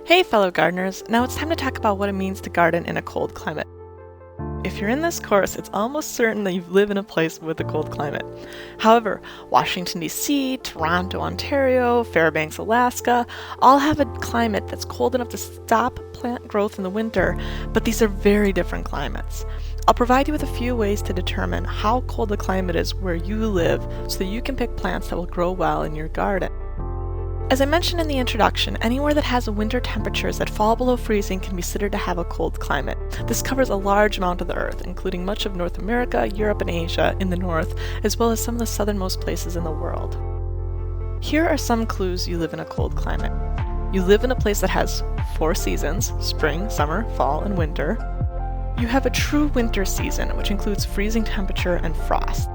Hey fellow gardeners, now it's time to talk about what it means to garden in a cold climate. If you're in this course, it's almost certain that you live in a place with a cold climate. However, Washington DC, Toronto, Ontario, Fairbanks, Alaska, all have a climate that's cold enough to stop plant growth in the winter, but these are very different climates. I'll provide you with a few ways to determine how cold the climate is where you live so that you can pick plants that will grow well in your garden. As I mentioned in the introduction, anywhere that has winter temperatures that fall below freezing can be considered to have a cold climate. This covers a large amount of the Earth, including much of North America, Europe, and Asia in the north, as well as some of the southernmost places in the world. Here are some clues you live in a cold climate. You live in a place that has 4 seasons: spring, summer, fall, and winter. You have a true winter season, which includes freezing temperature and frost.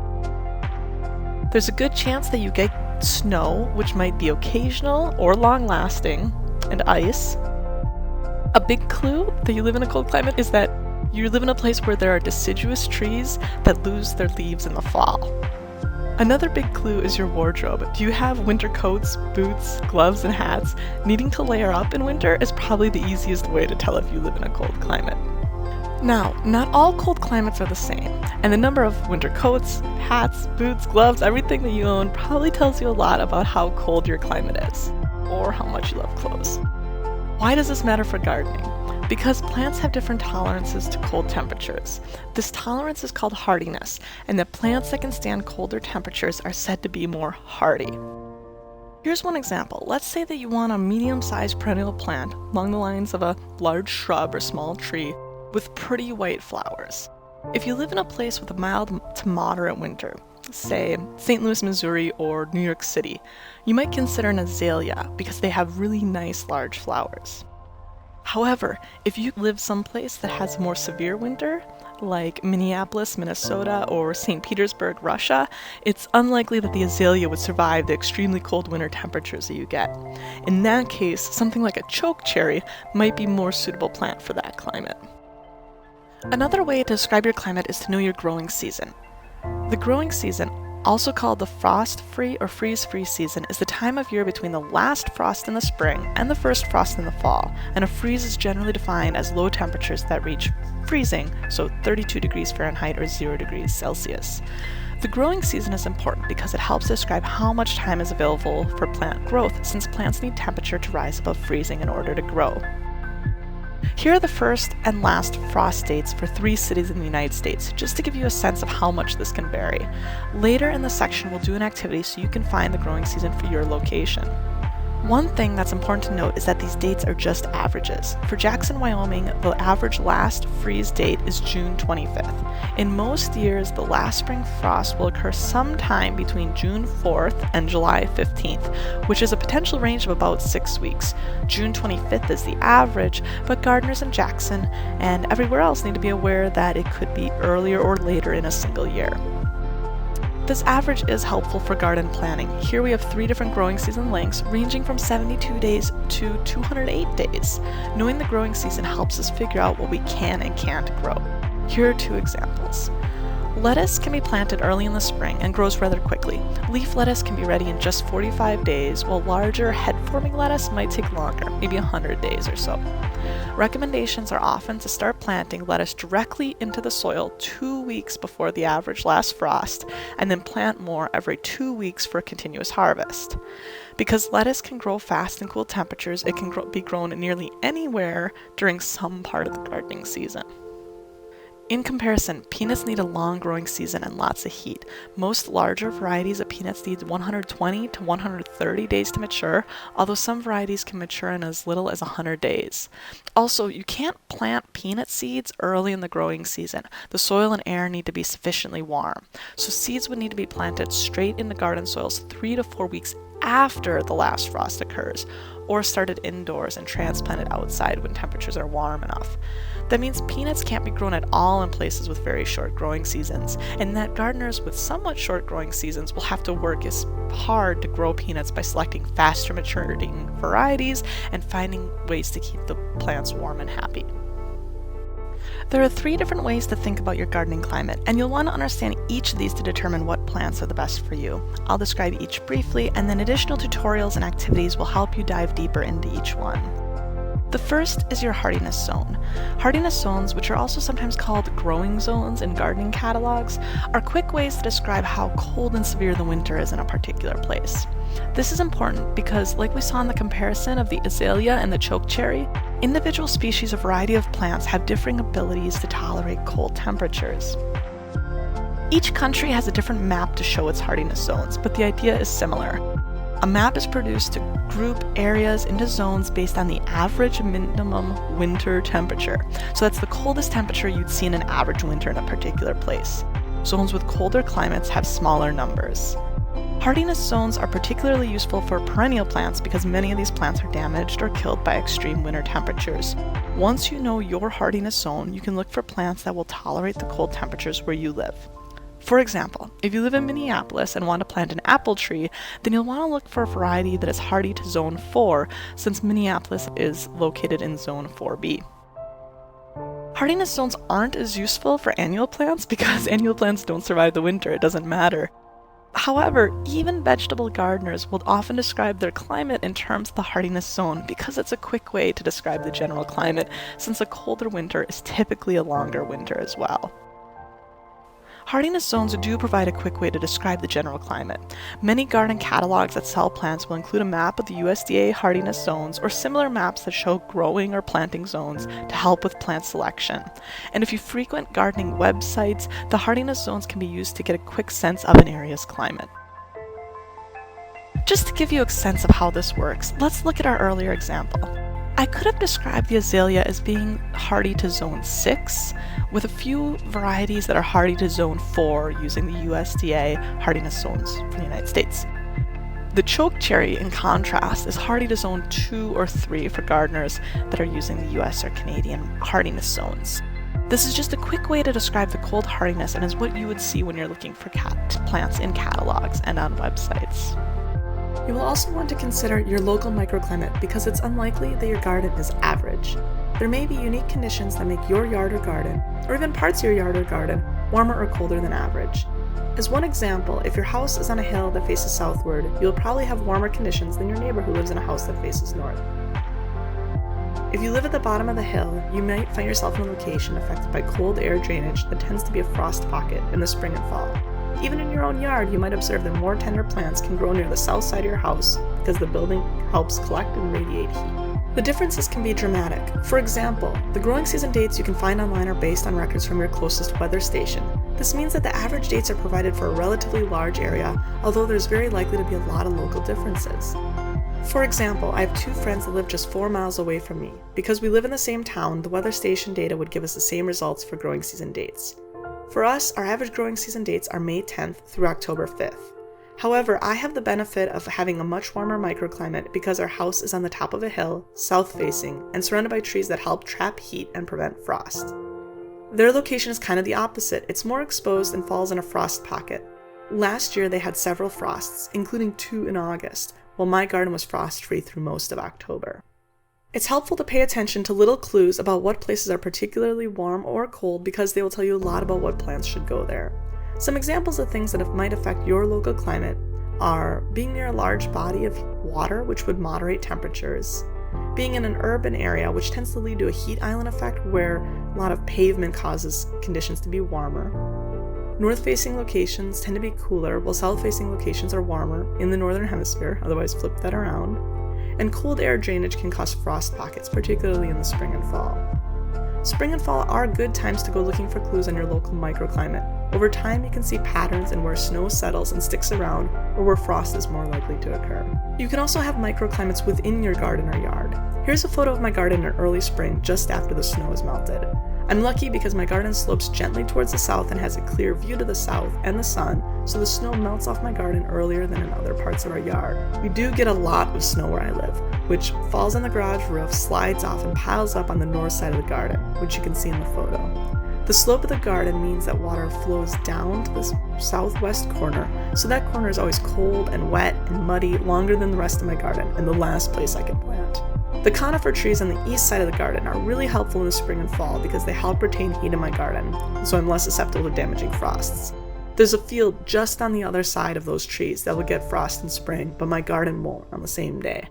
There's a good chance that you get snow, which might be occasional or long-lasting, and ice. A big clue that you live in a cold climate is that you live in a place where there are deciduous trees that lose their leaves in the fall. Another big clue is your wardrobe. Do you have winter coats, boots, gloves, and hats? Needing to layer up in winter is probably the easiest way to tell if you live in a cold climate. Now, not all cold climates are the same, and the number of winter coats, hats, boots, gloves, everything that you own probably tells you a lot about how cold your climate is, or how much you love clothes. Why does this matter for gardening? Because plants have different tolerances to cold temperatures. This tolerance is called hardiness, and the plants that can stand colder temperatures are said to be more hardy. Here's one example. Let's say that you want a medium-sized perennial plant along the lines of a large shrub or small tree with pretty white flowers. If you live in a place with a mild to moderate winter, say St. Louis, Missouri, or New York City, you might consider an azalea because they have really nice large flowers. However, if you live someplace that has a more severe winter, like Minneapolis, Minnesota, or St. Petersburg, Russia, it's unlikely that the azalea would survive the extremely cold winter temperatures that you get. In that case, something like a choke cherry might be a more suitable plant for that climate. Another way to describe your climate is to know your growing season. The growing season, also called the frost-free or freeze-free season, is the time of year between the last frost in the spring and the first frost in the fall, and a freeze is generally defined as low temperatures that reach freezing, so 32 degrees Fahrenheit or 0 degrees Celsius. The growing season is important because it helps describe how much time is available for plant growth, since plants need temperature to rise above freezing in order to grow. Here are the first and last frost dates for 3 cities in the United States, just to give you a sense of how much this can vary. Later in the section, we'll do an activity so you can find the growing season for your location. One thing that's important to note is that these dates are just averages. For Jackson, Wyoming, the average last freeze date is June 25th. In most years, the last spring frost will occur sometime between June 4th and July 15th, which is a potential range of about 6 weeks. June 25th is the average, but gardeners in Jackson and everywhere else need to be aware that it could be earlier or later in a single year. This average is helpful for garden planning. Here we have 3 different growing season lengths, ranging from 72 days to 208 days. Knowing the growing season helps us figure out what we can and can't grow. Here are 2 examples. Lettuce can be planted early in the spring and grows rather quickly. Leaf lettuce can be ready in just 45 days, while larger head-forming lettuce might take longer, maybe 100 days or so. Recommendations are often to start planting lettuce directly into the soil 2 weeks before the average last frost, and then plant more every 2 weeks for a continuous harvest. Because lettuce can grow fast in cool temperatures, it can be grown nearly anywhere during some part of the gardening season. In comparison, peanuts need a long growing season and lots of heat. Most larger varieties of peanuts need 120 to 130 days to mature, although some varieties can mature in as little as 100 days. Also, you can't plant peanut seeds early in the growing season. The soil and air need to be sufficiently warm. So seeds would need to be planted straight into garden soils 3 to 4 weeks after the last frost occurs, or started indoors and transplanted outside when temperatures are warm enough. That means peanuts can't be grown at all in places with very short growing seasons, and that gardeners with somewhat short growing seasons will have to work as hard to grow peanuts by selecting faster maturing varieties and finding ways to keep the plants warm and happy. There are 3 different ways to think about your gardening climate, and you'll want to understand each of these to determine what plants are the best for you. I'll describe each briefly, and then additional tutorials and activities will help you dive deeper into each one. The first is your hardiness zone. Hardiness zones, which are also sometimes called growing zones in gardening catalogs, are quick ways to describe how cold and severe the winter is in a particular place. This is important because, like we saw in the comparison of the azalea and the chokecherry, individual species or variety of plants have differing abilities to tolerate cold temperatures. Each country has a different map to show its hardiness zones, but the idea is similar. A map is produced to group areas into zones based on the average minimum winter temperature. So that's the coldest temperature you'd see in an average winter in a particular place. Zones with colder climates have smaller numbers. Hardiness zones are particularly useful for perennial plants because many of these plants are damaged or killed by extreme winter temperatures. Once you know your hardiness zone, you can look for plants that will tolerate the cold temperatures where you live. For example, if you live in Minneapolis and want to plant an apple tree, then you'll want to look for a variety that is hardy to Zone 4, since Minneapolis is located in Zone 4B. Hardiness zones aren't as useful for annual plants because annual plants don't survive the winter, it doesn't matter. However, even vegetable gardeners will often describe their climate in terms of the hardiness zone because it's a quick way to describe the general climate, since a colder winter is typically a longer winter as well. Hardiness zones do provide a quick way to describe the general climate. Many garden catalogs that sell plants will include a map of the USDA hardiness zones or similar maps that show growing or planting zones to help with plant selection. And if you frequent gardening websites, the hardiness zones can be used to get a quick sense of an area's climate. Just to give you a sense of how this works, let's look at our earlier example. I could have described the azalea as being hardy to Zone 6, with a few varieties that are hardy to Zone 4 using the USDA hardiness zones for the United States. The chokecherry, in contrast, is hardy to Zone 2 or 3 for gardeners that are using the US or Canadian hardiness zones. This is just a quick way to describe the cold hardiness and is what you would see when you're looking for plants in catalogs and on websites. You will also want to consider your local microclimate because it's unlikely that your garden is average. There may be unique conditions that make your yard or garden, or even parts of your yard or garden, warmer or colder than average. As one example, if your house is on a hill that faces southward, you'll probably have warmer conditions than your neighbor who lives in a house that faces north. If you live at the bottom of the hill, you might find yourself in a location affected by cold air drainage that tends to be a frost pocket in the spring and fall. Even in your own yard, you might observe that more tender plants can grow near the south side of your house because the building helps collect and radiate heat. The differences can be dramatic. For example, the growing season dates you can find online are based on records from your closest weather station. This means that the average dates are provided for a relatively large area, although there's very likely to be a lot of local differences. For example, I have two friends that live just 4 miles away from me. Because we live in the same town, the weather station data would give us the same results for growing season dates. For us, our average growing season dates are May 10th through October 5th. However, I have the benefit of having a much warmer microclimate because our house is on the top of a hill, south-facing, and surrounded by trees that help trap heat and prevent frost. Their location is kind of the opposite. It's more exposed and falls in a frost pocket. Last year, they had several frosts, including 2 in August, while my garden was frost-free through most of October. It's helpful to pay attention to little clues about what places are particularly warm or cold because they will tell you a lot about what plants should go there. Some examples of things that might affect your local climate are being near a large body of water, which would moderate temperatures, being in an urban area, which tends to lead to a heat island effect where a lot of pavement causes conditions to be warmer. North-facing locations tend to be cooler, while south-facing locations are warmer in the northern hemisphere, otherwise flip that around. And cold air drainage can cause frost pockets, particularly in the spring and fall. Spring and fall are good times to go looking for clues on your local microclimate. Over time, you can see patterns in where snow settles and sticks around, or where frost is more likely to occur. You can also have microclimates within your garden or yard. Here's a photo of my garden in early spring, just after the snow has melted. I'm lucky because my garden slopes gently towards the south and has a clear view to the south and the sun, so the snow melts off my garden earlier than in other parts of our yard. We do get a lot of snow where I live, which falls on the garage roof, slides off, and piles up on the north side of the garden, which you can see in the photo. The slope of the garden means that water flows down to the southwest corner, so that corner is always cold and wet and muddy longer than the rest of my garden and the last place I can plant. The conifer trees on the east side of the garden are really helpful in the spring and fall because they help retain heat in my garden, so I'm less susceptible to damaging frosts. There's a field just on the other side of those trees that will get frost in spring, but my garden won't on the same day.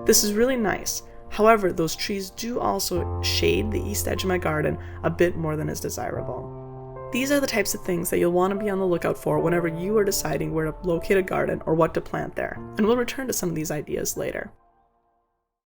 This is really nice. However, those trees do also shade the east edge of my garden a bit more than is desirable. These are the types of things that you'll want to be on the lookout for whenever you are deciding where to locate a garden or what to plant there, and we'll return to some of these ideas later.